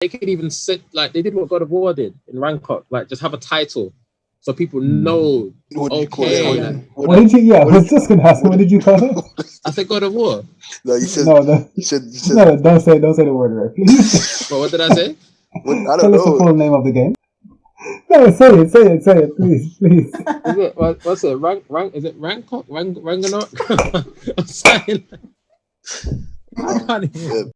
they could even sit like they did what God of War did in Ragnarok, like just have a title so people know. What did you call Okay, it? like, What did you? Yeah, I was just gonna ask. What did you call it? I said God of War. No, you said. No, You said. no, don't say the word right, please. But what did I say? What, I don't Tell us the know. full name of the game. No, say it, please. Is it what's it? Is it Ragnarok? Ragnarok? I'm saying. I can't even.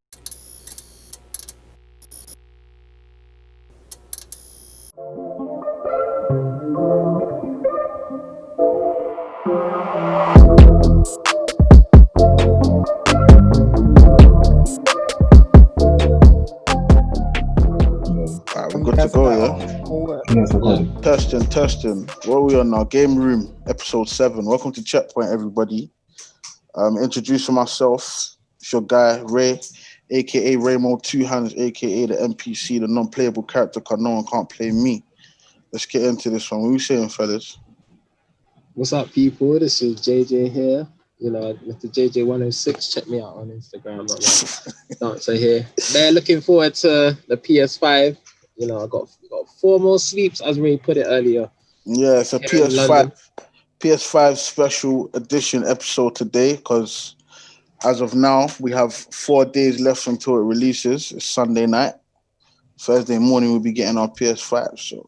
We're good to go, yeah? Yes, recording. Testing. What are we on now? Game Room, episode 7. Welcome to Checkpoint, everybody. Introducing myself. It's your guy, Ray, a.k.a. Raymo Two Hands, a.k.a. the NPC, the non-playable character, because no one can't play me. Let's get into this one. What are you saying, fellas? What's up, people? This is JJ here. You know, Mr. JJ106. Check me out on Instagram. Dancer here. They're looking forward to the PS5. You know, I got 4 more sleeps, as Ray put it earlier. Yeah, it's a PS5 special edition episode today, because as of now, we have 4 days left until it releases. It's Sunday night. Thursday morning, we'll be getting our PS5. So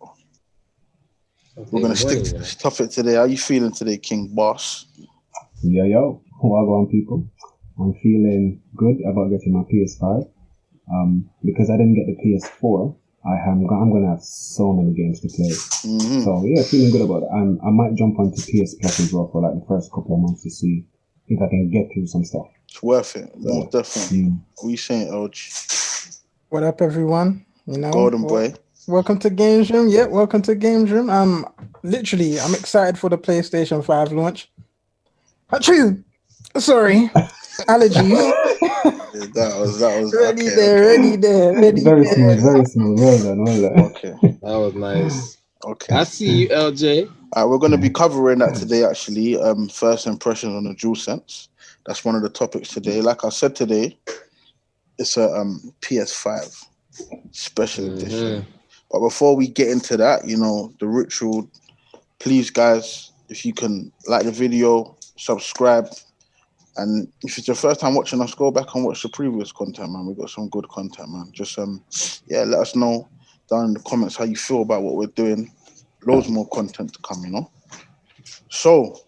we're going to stuff it today. How you feeling today, King Boss? Yo, welcome people. I'm feeling good about getting my PS5. Because I didn't get the PS4, I'm going to have so many games to play. Mm-hmm. So yeah, feeling good about it. I might jump onto PS Plus as well for like the first couple of months to see if I can get through some stuff. It's worth it, most definitely. What are you saying, LG? What up, everyone? You know, Golden Boy. Welcome to Games Room. Yeah, welcome to Games Room. I'm excited for the PlayStation 5 launch. Achoo! Sorry, allergies. that was ready there. Very smooth. Well done. Okay, that was nice. Okay, I see you, LJ. We're going to be covering that today. Actually, first impressions on the Dualsense. That's one of the topics today. Like I said today, it's a PS5 special edition. But before we get into that, you know, the ritual. Please, guys, if you can like the video, subscribe, and if it's your first time watching us, go back and watch the previous content, man. We got some good content, man. Just let us know down in the comments how you feel about what we're doing. Loads more content to come, you know. So,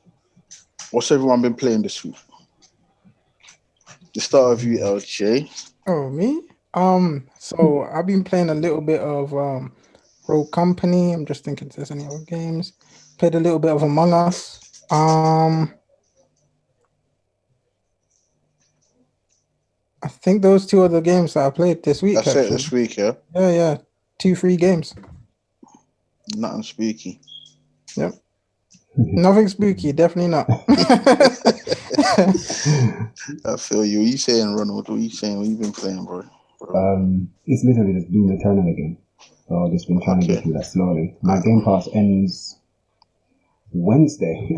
what's everyone been playing this week? The start of you, LJ. Oh, me? So I've been playing a little bit of Rogue Company. I'm just thinking if there's any other games. Played a little bit of Among Us. I think those 2 are the games that I played this week. That's it this week, yeah? Yeah. 2 free games. Nothing spooky. Yep. Nothing spooky, definitely not. I feel you. What you saying, Ronald? What you saying? What you been playing, bro? It's literally just Doom Eternal again. So I've just been trying to get through that slowly. My Game Pass ends Wednesday,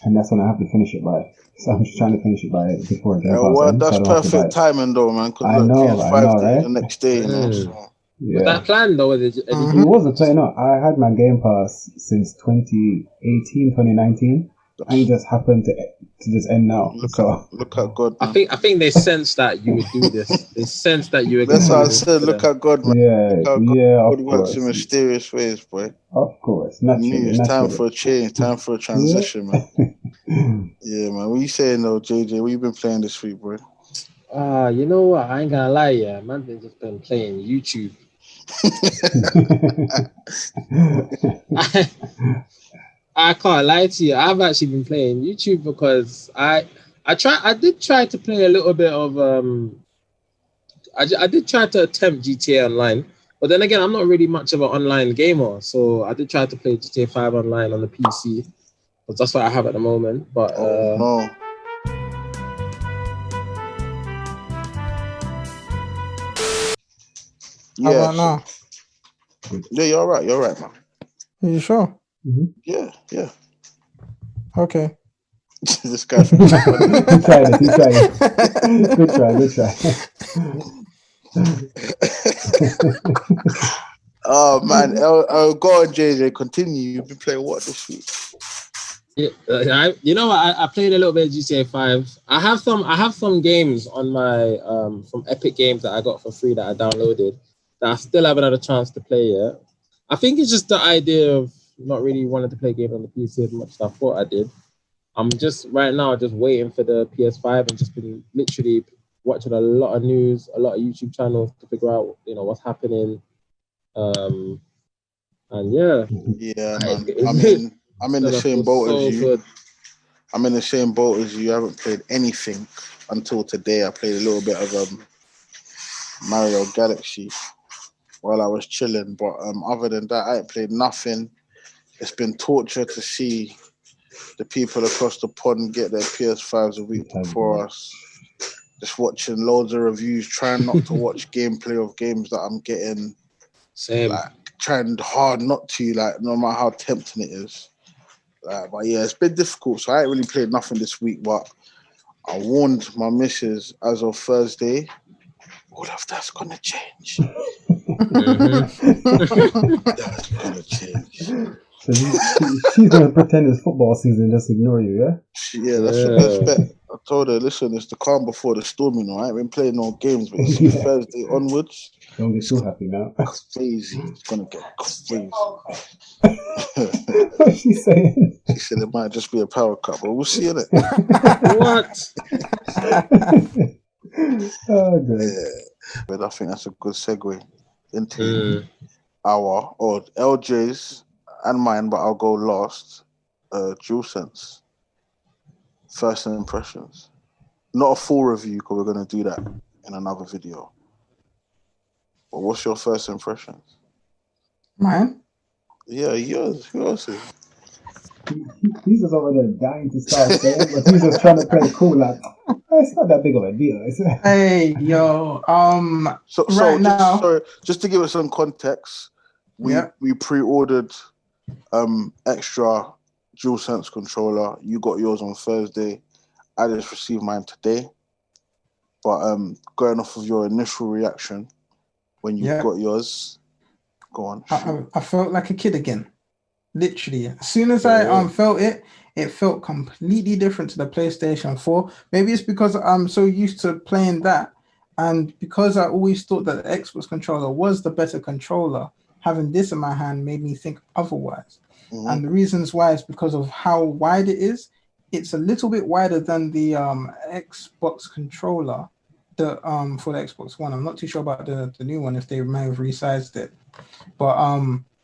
and that's when I have to finish it by. So I'm just trying to finish it by before Game Pass. Well, that's perfect timing, though, man. I know, right? The next day, you know. So. Yeah. Was that planned, though? It wasn't planned. No, I had my Game Pass since 2018, 2019. And it just happened to just end now. Look at God. Man. I think they sensed that you would do this. They sensed that you were. That's how I said. Look at God, man. Yeah. God works in mysterious ways, boy. Of course, naturally. It's time for a change. Time for a transition, man. Yeah, man. What you saying, though, JJ? What you been playing this week, bro? You know what? I ain't gonna lie, yeah. Man, they just been playing YouTube. I can't lie to you. I've actually been playing YouTube because I did try to play a little bit of I did try to attempt GTA Online, but then again, I'm not really much of an online gamer, so I did try to play GTA 5 online on the PC because that's what I have at the moment. But no. How about now? Yeah, you're right, man. Are you sure? Mm-hmm. Yeah. Okay. This guy. He tried it. Good try. Oh man, go on, JJ. Continue. You've been playing what this week? Yeah, you know what? I played a little bit of GTA 5. I have some games on my from Epic Games that I got for free that I downloaded that I still haven't had a chance to play yet. I think it's just the idea of not really wanting to play games on the PC as much as I thought I did. I'm just right now just waiting for the PS5 and just been literally watching a lot of news, a lot of YouTube channels to figure out what's happening. And yeah, man. I'm in the same boat as you. Good. I'm in the same boat as you. I haven't played anything until today. I played a little bit of Mario Galaxy while I was chilling, but other than that, I ain't played nothing. It's been torture to see the people across the pond get their PS5s a week before us. Just watching loads of reviews, trying not to watch gameplay of games that I'm getting. Same. Like trying hard not to, like no matter how tempting it is. But yeah, it's been difficult. So I ain't really played nothing this week, but I warned my missus as of Thursday, all of that's gonna change. That's gonna change. So she's gonna pretend it's football season and just ignore you, yeah? Yeah, that's the best bet. I told her, listen, it's the calm before the storm, I ain't been playing no games, but you see Thursday onwards. Don't get too happy now. Crazy. It's gonna get crazy. What's she saying? She said it might just be a power cut, but we'll see innit? What? Oh, good. Yeah. But I think that's a good segue into our LJ's and mine, but I'll go last. Dualsense. First impressions. Not a full review because we're going to do that in another video. But what's your first impressions? Mine? Yeah, yours. Who else is? He's just over there dying to start saying, but he's just trying to play cool. Like, it's not that big of a deal. Hey, yo. Just to give it some context, we pre-ordered extra Dualsense controller. You got yours on Thursday. I just received mine today. But going off of your initial reaction when you got yours, go on. I felt like a kid again. Literally. As soon as I felt it, it felt completely different to the PlayStation 4. Maybe it's because I'm so used to playing that. And because I always thought that the Xbox controller was the better controller, having this in my hand made me think otherwise. Mm-hmm. And the reasons why is because of how wide it is. It's a little bit wider than the Xbox controller for the Xbox One. I'm not too sure about the new one, if they may have resized it. But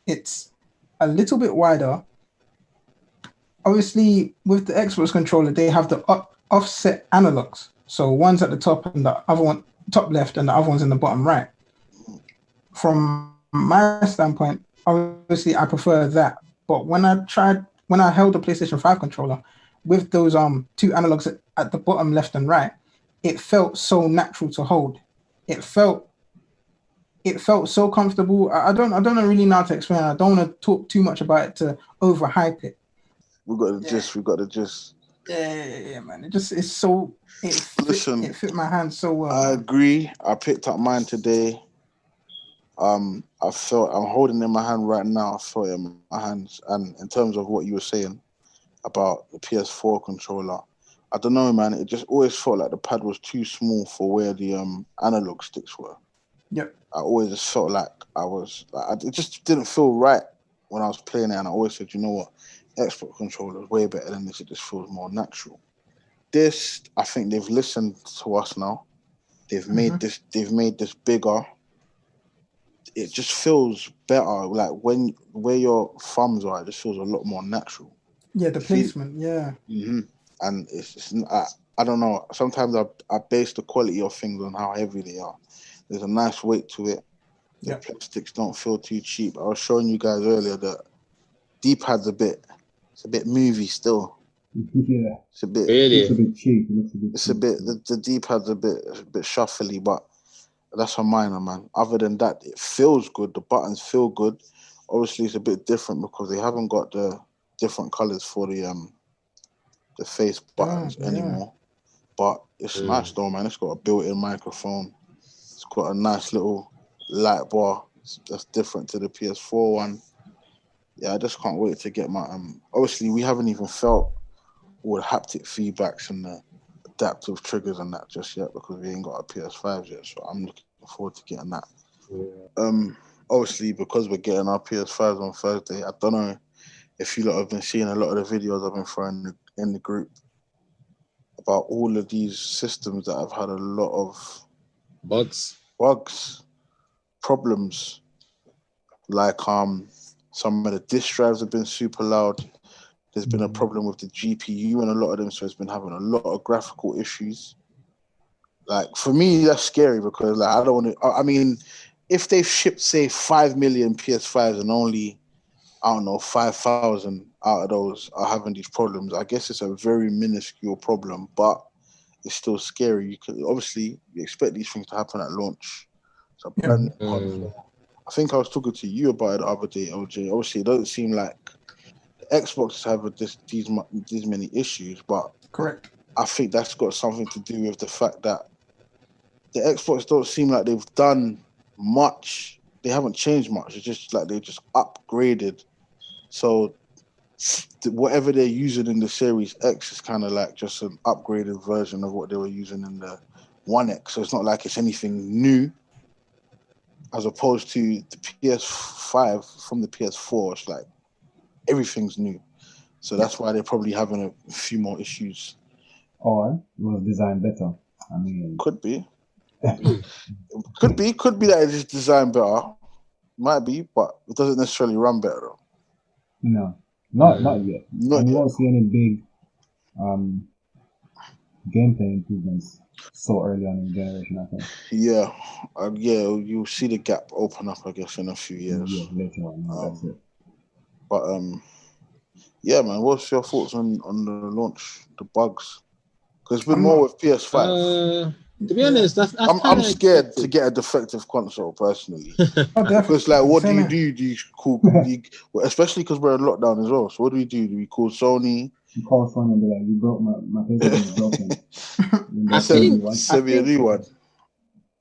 it's a little bit wider. Obviously, with the Xbox controller, they have the offset analogs. So one's at the top and the other one, top left, and the other one's in the bottom right. From my standpoint, obviously, I prefer that. But when I held the PlayStation 5 controller, with those two analogs at the bottom left and right, it felt so natural to hold. It felt so comfortable. I don't really know how to explain it. I don't want to talk too much about it to overhype it. We got the gist. Yeah, man. It fit my hand so well. I agree. I picked up mine today. I'm holding it in my hand right now. I felt it in my hands. And in terms of what you were saying about the PS4 controller, I don't know, man. It just always felt like the pad was too small for where the analog sticks were. Yep. I always just felt like it just didn't feel right when I was playing it, and I always said, you know what, Xbox controller is way better than this. It just feels more natural. This, I think they've listened to us now. They've made this bigger. It just feels better. Like where your thumbs are, it just feels a lot more natural. Yeah, the placement. Yeah. Mm-hmm. And I don't know. Sometimes I base the quality of things on how heavy they are. There's a nice weight to it. The plastics don't feel too cheap. I was showing you guys earlier that D-pad's a bit movie still. Yeah. It's a bit cheap. The D-pad's a bit shuffly, but that's a minor, man. Other than that, it feels good. The buttons feel good. Obviously, it's a bit different because they haven't got the different colors for the face buttons anymore. But it's nice though, man. It's got a built-in microphone. It's got a nice little light bar that's different to the PS4 one. Yeah, I just can't wait to get my obviously we haven't even felt all the haptic feedbacks and the adaptive triggers and that just yet because we ain't got our PS5s yet. So I'm looking forward to getting that. Yeah. Obviously because we're getting our PS5s on Thursday, I don't know if you lot have been seeing a lot of the videos I've been throwing in the group about all of these systems that have had a lot of Bugs, problems. Like some of the disk drives have been super loud. There's been a problem with the GPU and a lot of them, so it's been having a lot of graphical issues. Like for me, that's scary because like I don't want to. I mean, if they've shipped say 5 million PS5s and only 5,000 out of those are having these problems, I guess it's a very minuscule problem, but it's still scary. You expect these things to happen at launch. It's a brand new console. I think I was talking to you about it the other day, OJ. Obviously, it doesn't seem like Xbox have these many issues, but Correct. I think that's got something to do with the fact that the Xbox don't seem like they've done much. They haven't changed much. It's just like they just upgraded. So whatever they're using in the Series X is kind of like just an upgraded version of what they were using in the One X. So it's not like it's anything new. As opposed to the PS5 from the PS4, it's like everything's new. So that's why they're probably having a few more issues. Or it was designed better. I mean, could be that it's just designed better. Might be, but it doesn't necessarily run better though. No, not yet. And you won't see any big gameplay improvements so early on in the generation, I think. Yeah, you'll see the gap open up, I guess, in a few years. Yeah, later on, that's it. But yeah, man, what's your thoughts on the launch, the bugs? Because it's been more with PS5. To be honest, I'm scared to get a defective console personally. Because like, what do you do? Do you call, especially because we're in lockdown as well? So what do we do? Do we call Sony? You call Sony and be like, "You broke my PlayStation is broken." I think send me a new one.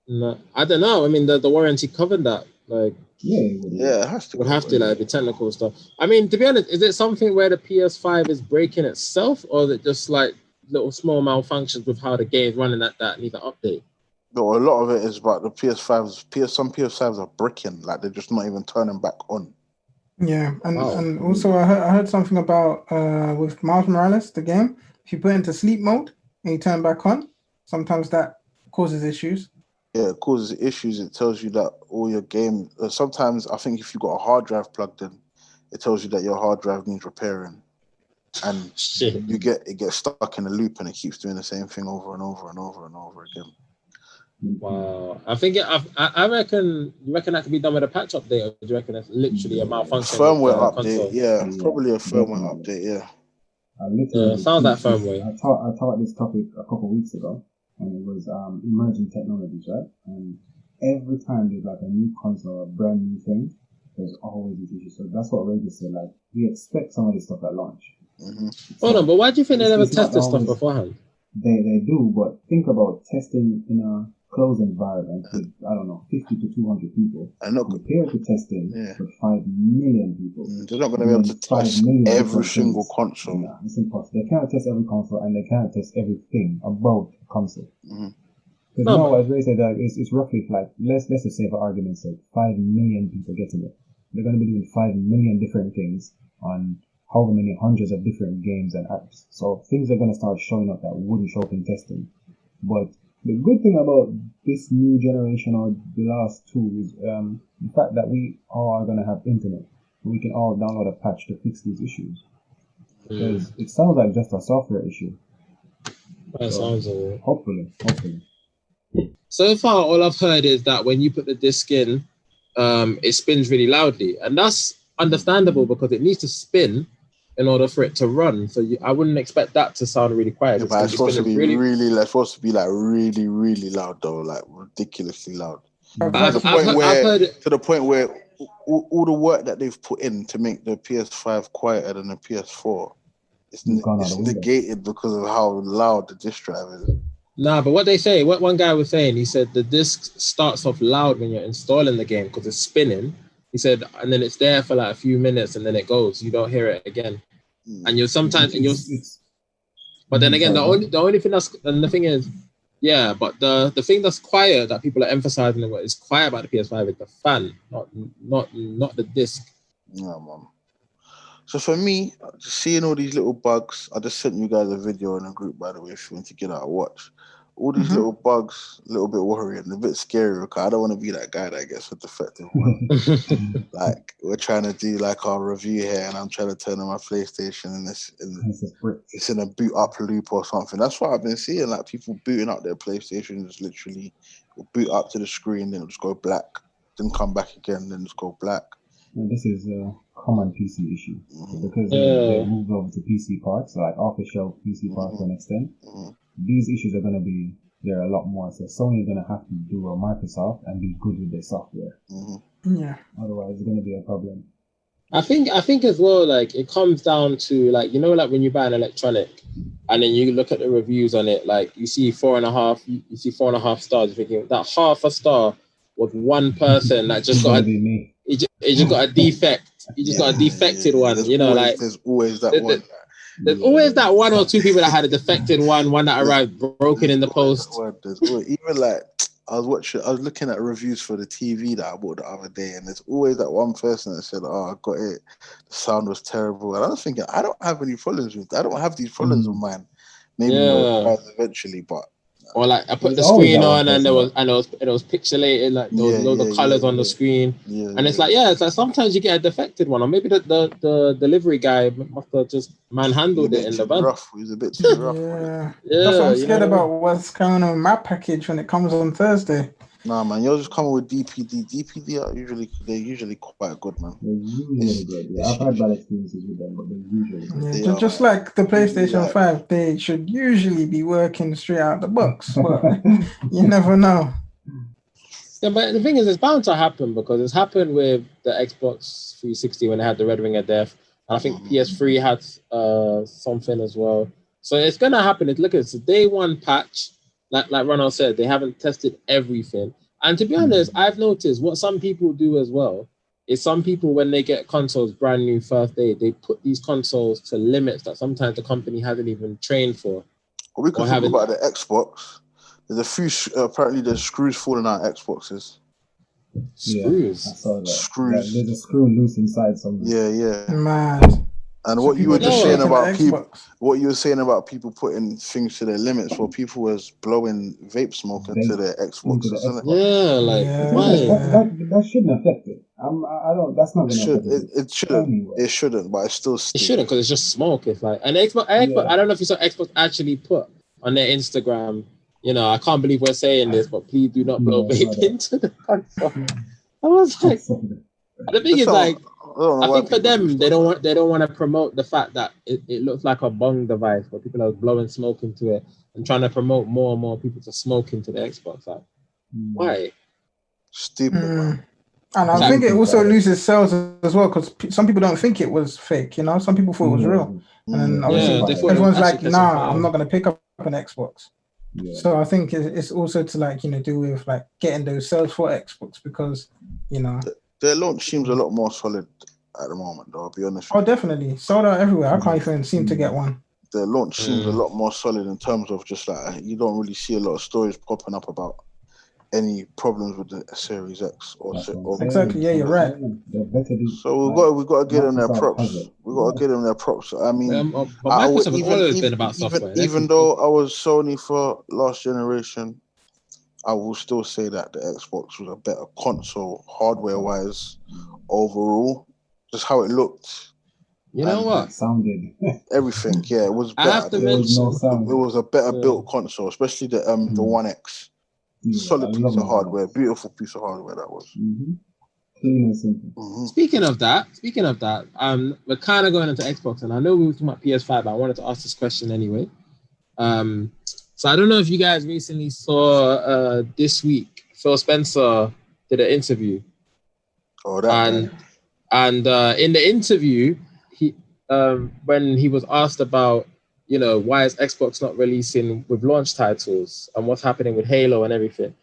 No, I don't know. I mean, the warranty covered that. Like, it has to. Would have to like the technical stuff. I mean, to be honest, is it something where the PS5 is breaking itself, or is it just like little small malfunctions with how the game's running that need an update? No, a lot of it is about the PS5s. Some PS5s are bricking, like they're just not even turning back on. Yeah, and also I heard something about with Miles Morales, the game. If you put it into sleep mode and you turn back on, sometimes that causes issues. Yeah, it causes issues. It tells you that all your game. Sometimes I think if you've got a hard drive plugged in, it tells you that your hard drive needs repairing, and it gets stuck in a loop and it keeps doing the same thing over and over and over and over again. Wow, I think I reckon. You reckon that can be done with a patch update, or do you reckon it's literally a malfunction? Firmware update, yeah, probably a firmware update, yeah. Sounds like firmware. I taught this topic a couple of weeks ago, and it was emerging technologies, right? And every time there's like a new console, a brand new thing, there's always this issue. So that's what Ray just said. Like, we expect some of this stuff at launch. Hold on, but why do you think they never test this stuff beforehand? They do, but think about testing in a closed environment with, I don't know, 50 to 200 people. Compared to testing with 5 million people. They're not going to be able to test every single console. No, it's impossible. They can't test every console, and they can't test everything about the console. Because now, as Ray said, it's roughly like, let's just say for argument's sake, 5 million people getting it. They're going to be doing 5 million different things on however many hundreds of different games and apps. So things are going to start showing up that wouldn't show up in testing. But the good thing about this new generation or the last two is the fact that we all are going to have internet. We can all download a patch to fix these issues. Because it sounds like just a software issue. Sounds hopefully. So far, all I've heard is that when you put the disc in, it spins really loudly. And that's understandable because it needs to spin in order for it to run. So I wouldn't expect that to sound really quiet. Yeah, but it's supposed to be really supposed to be like really, really loud though, like ridiculously loud. To the point where all the work that they've put in to make the PS5 quieter than the PS4 it's negated because of how loud the disc drive is. Nah, but what they say, what one guy was saying, he said the disc starts off loud when you're installing the game because it's spinning. He said, and then it's there for like a few minutes and then it goes. You don't hear it again. And you'll sometimes, and you'll. But then again, the only thing that's, and the thing is, yeah, but the thing that's quiet that people are emphasizing what is quiet about the PS5 is the fan, not the disc. Yeah, man. So for me, just seeing all these little bugs, I just sent you guys a video in a group, by the way, if you want to get out and watch. All these little bugs, a little bit worrying, a bit scary, because I don't want to be that guy that gets a defective one. Like, we're trying to do like our review here, and I'm trying to turn on my PlayStation, and it's in a boot up loop or something. That's what I've been seeing, like people booting up their PlayStation, just literally boot up to the screen, then it'll just go black, then come back again, then just go black. And this is a common PC issue because they moved over to PC parts, like off-the-shelf PC parts to an extent. These issues are going to be there a lot more. So Sony is going to have to do a Microsoft and be good with their software. Yeah. Otherwise, it's going to be a problem. I think as well, like it comes down to like, you know, like when you buy an electronic and then you look at the reviews on it, like you see 4.5, you see 4.5 stars, you're thinking that half a star was one person that just got he just got a defect. He just got a defected one. There's you know, always, like there's always that one. There's always that one or two people that had a defected one that arrived broken in the post. Even like I was looking at reviews for the TV that I bought the other day, and there's always that one person that said, "Oh, I got it. The sound was terrible." And I was thinking, I don't have any problems with. I don't have these problems with mine. Maybe eventually, but. Or like I put the screen on and it was pixelated, like there was loads of colors on the screen, and it's like sometimes you get a defected one, or maybe the delivery guy must have just manhandled it in the van. He was a bit too rough. That's what I'm scared about. What's going on with my package when it comes on Thursday? Nah, man, you're just coming with DPD. DPD are usually quite good, man. They're usually good. Yeah, I've had bad experiences with them, but they're usually good. Yeah, just like the PlayStation 5, they should usually be working straight out the box, but you never know. Yeah, but the thing is, it's bound to happen because it's happened with the Xbox 360 when they had the Red Ring of Death, and I think PS3 had something as well. So it's gonna happen. It's a day one patch. Like Ronald said, they haven't tested everything. And to be honest, I've noticed what some people do as well is some people, when they get consoles brand new first day, they put these consoles to limits that sometimes the company hasn't even trained for. Well, we can talk about the Xbox. There's a few, apparently there's screws falling out of Xboxes. Screws? Yeah, I saw that. Screws. There's a screw loose inside somewhere. Yeah. Mad. And what you were just saying about people, what you were saying about people putting things to their limits, well, people was blowing vape smoke into their Xboxes, isn't it? Yeah, like that shouldn't affect it. I don't. That's not going to affect it. It shouldn't. Anyway. It shouldn't, but it still. It shouldn't because it's just smoke. It's like an Xbox. I don't know if you saw Xbox actually put on their Instagram. You know, I can't believe we're saying this, but please do not blow vape into the console. I was like, the thing is like. I think for them, they don't want to promote the fact that it looks like a bong device where people are blowing smoke into it and trying to promote more and more people to smoke into the Xbox. Like, why? Stupid. And I think it also loses sales as well because some people don't think it was fake. You know, some people thought it was real, and then obviously everyone's like, "Nah, I'm not going to pick up an Xbox." Yeah. So I think it's also to like do with like getting those sales for Xbox because their launch seems a lot more solid at the moment, though, I'll be honest. Oh, definitely. Sold out everywhere. I can't even seem to get one. Their launch seems a lot more solid in terms of just like, you don't really see a lot of stories popping up about any problems with the Series X or exactly. Yeah, you're right. So we've got to give them their props. We've got to give them their props. I mean, even though I was Sony for last generation, I will still say that the Xbox was a better console, hardware-wise, overall. Just how it looked. You know what? It sounded. Everything, yeah, it was better. I have to mention, it was a better built console, especially the One X. Solid piece of hardware, beautiful piece of hardware that was. Clean and simple. Speaking of that, we're kind of going into Xbox, and I know we were talking about PS5, but I wanted to ask this question anyway. So I don't know if you guys recently saw this week, Phil Spencer did an interview. And in the interview, he when he was asked about you know, why is Xbox not releasing with launch titles and what's happening with Halo and everything.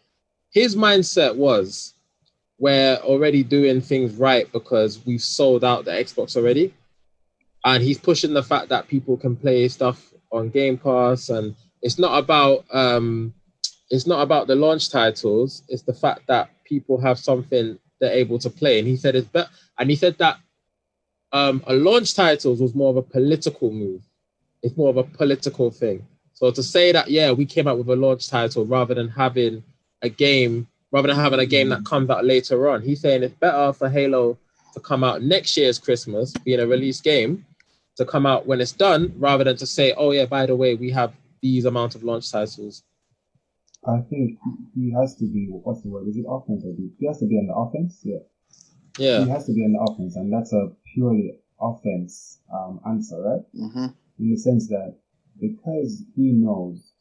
His mindset was, we're already doing things right because we've sold out the Xbox already. And he's pushing the fact that people can play stuff on Game Pass, and it's not about the launch titles. It's the fact that people have something they're able to play. And he said it's better. And he said that a launch titles was more of a political move. It's more of a political thing. So to say that, yeah, we came out with a launch title rather than having a game that comes out later on. He's saying it's better for Halo to come out next year's Christmas, being a release game, to come out when it's done, rather than to say, oh yeah, by the way, we have these amount of launch titles. I think he has to be, what's the word? Is it offense or defense? He has to be on the offense, yeah. Yeah. He has to be on the offense, and that's a purely offense answer, right? Mm-hmm. In the sense that because he knows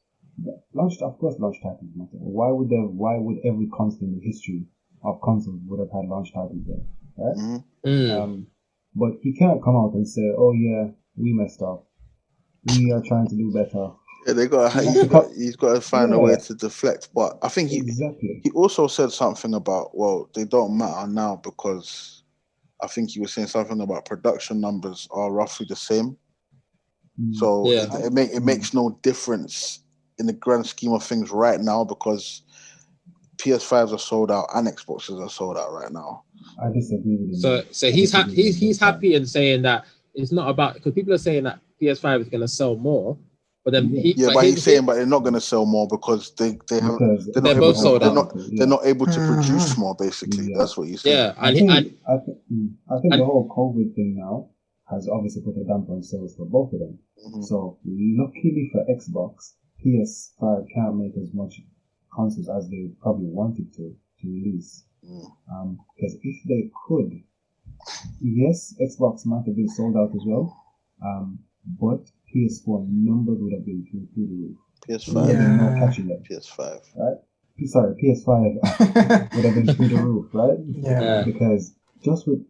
that launch titles matter. Why would every console in the history of consoles would have had launch titles there, right? Mm-hmm. But he can't come out and say, "Oh yeah, we messed up. We are trying to do better." Yeah, he's got to find a way to deflect. But I think he also said something about, well, they don't matter now because I think he was saying something about production numbers are roughly the same. So it makes no difference in the grand scheme of things right now because PS5s are sold out and Xboxes are sold out right now. I disagree with him. So he's happy in saying that it's not about, because people are saying that PS5 is going to sell more, but then he's saying they're not going to sell more because they're not able to produce more. Basically, that's what he's saying. Yeah, I think the whole COVID thing now has obviously put a damper on sales for both of them. Mm-hmm. So luckily for Xbox, PS5 can't make as much consoles as they probably wanted to release. Because if they could, yes, Xbox might have been sold out as well, but PS4 numbers would have been through the roof. PS5, not catching it. PS5, right? Sorry, PS5 would have been through the roof, right? Yeah. Because just with,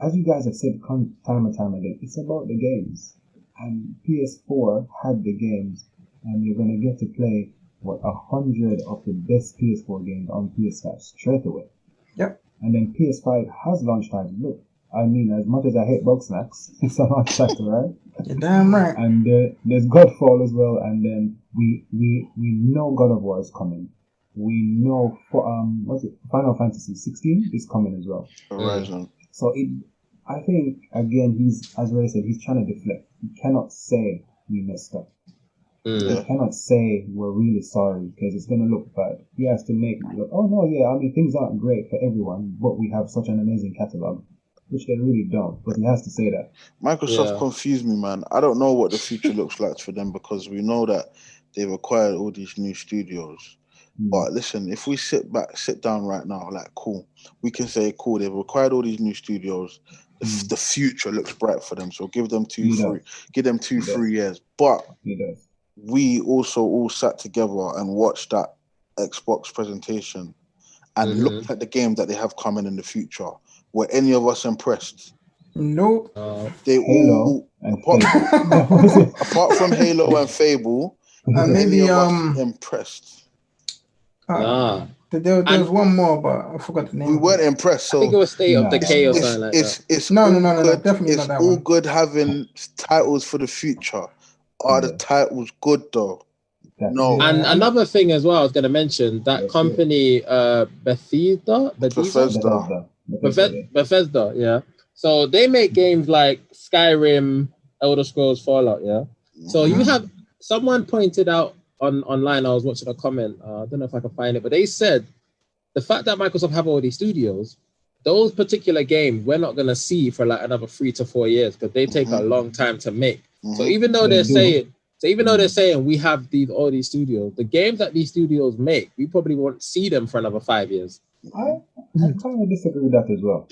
as you guys have said time and time again, it's about the games, and PS4 had the games, and you're gonna get to play 100 of the best PS4 games on PS5 straight away. Yep. And then PS5 has launch titles. Look, I mean, as much as I hate bug snacks, it's a launch title, right? You're damn right. And there's Godfall as well, and then we know God of War is coming. We know Final Fantasy 16 is coming as well. Horizon. So I think again as Ray said, he's trying to deflect. He cannot say we messed up. He cannot say we're really sorry because it's going to look bad. He has to make it look, oh no, yeah, I mean, things aren't great for everyone, but we have such an amazing catalog, which they really don't. But he has to say that. Microsoft confused me, man. I don't know what the future looks like for them because we know that they've acquired all these new studios. But listen, if we sit down right now, like, cool, we can say, cool, they've acquired all these new studios. The future looks bright for them. So give them 2-3 years. But we also all sat together and watched that Xbox presentation and looked at the game that they have coming in the future. Were any of us impressed? Nope. They Halo all, apart from Halo and Fable, maybe any of us impressed. There was one more, but I forgot the name. We weren't impressed. So I think it was State of Decay or something like that. It's no, It's definitely not that all one. good having titles for the future. Are the titles good though? No. And another thing as well, I was going to mention that company, Bethesda, yeah. So they make games like Skyrim, Elder Scrolls, Fallout, yeah. So you have someone pointed out online. I was watching a comment. I don't know if I can find it, but they said the fact that Microsoft have all these studios, those particular games we're not going to see for like another 3 to 4 years because they take a long time to make. So even though they're saying we have all these studios, the games that these studios make, we probably won't see them for another 5 years. I kind of disagree with that as well.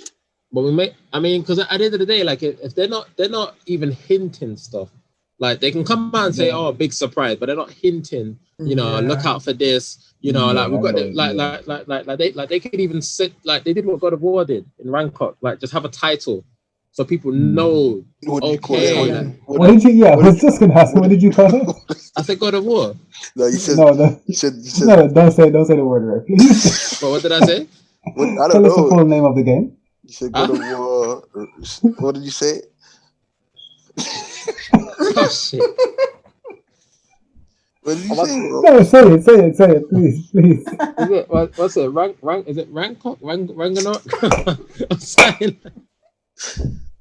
But because at the end of the day, like if they're not even hinting stuff, like they can come out and say, "Oh, big surprise," but they're not hinting. Look out for this. We've got like they could even sit like they did what God of War did in Ragnarok, like just have a title so people know. What do you call Okay, it? like, What did you? Yeah, I was just gonna ask. What did you call it? I said God of War. No, you said. No, You said. no, don't say the word right, please. But what did I say? What, I don't Tell us the know. full name of the game. You said God of War. What did you say? Oh shit! What did you say, bro? No, say it, please. Is it what's it? Rank? Is it Ranganok? I'm saying.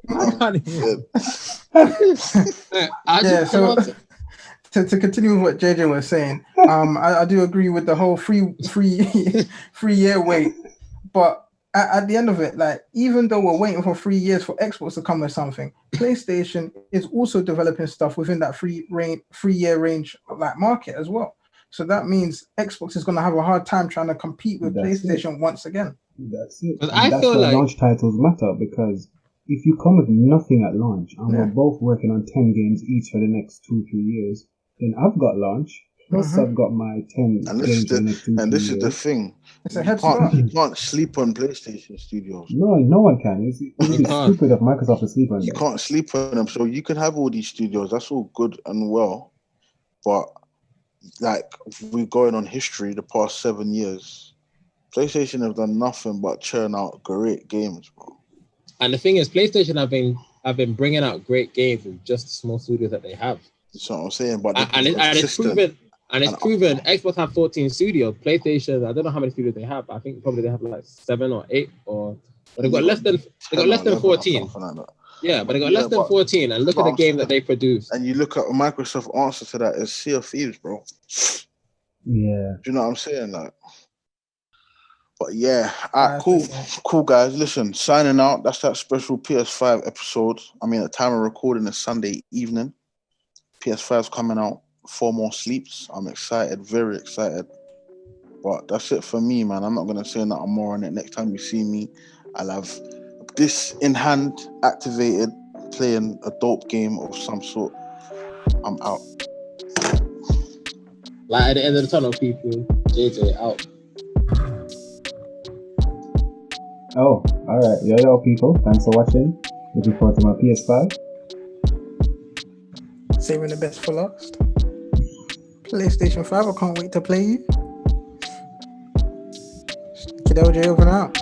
I can't even. I Yeah, just so pronounce it. to continue with what JJ was saying, I do agree with the whole free year wait, but at the end of it, like even though we're waiting for 3 years for Xbox to come with something, PlayStation is also developing stuff within that 3 year range like market as well. So that means Xbox is going to have a hard time trying to compete with PlayStation once again. That's it. But And that's feel why like launch titles matter, because if you come with nothing at launch and we're both working on 10 games each for the next 2-3 years, then I've got launch. Plus, I've got my 10 games for the next 2-3 years. And this is the thing. It's a head start. You can't sleep on PlayStation Studios. No one can. It would be stupid of Microsoft to sleep on them. You can't sleep on them. So you can have all these studios. That's all good and well. But like we're going on history the past 7 years, PlayStation have done nothing but churn out great games, bro. And the thing is, PlayStation have been bringing out great games with just the small studios that they have. That's what I'm saying. But it's proven. Xbox have 14 studios. PlayStation, I don't know how many studios they have. I think probably they have like 7 or 8, but they've got less than 14. Like yeah, but they got less than 14. And look at the game that they produce. And you look at Microsoft's answer to that is Sea of Thieves, bro. Yeah. Do you know what I'm saying? Like, but yeah, cool, guys. Listen, signing out. That's that special PS5 episode. I mean, at the time of recording is Sunday evening. PS5's coming out. 4 more sleeps. I'm excited, very excited. But that's it for me, man. I'm not gonna say nothing more on it. Next time you see me, I'll have this in hand, activated, playing a dope game of some sort. I'm out. Like at the end of the tunnel, people. JJ out. Oh, all right. Yo, people. Thanks for watching. Looking forward to my PS5. Saving the best for last. PlayStation 5. I can't wait to play you. Kid LJ over and out.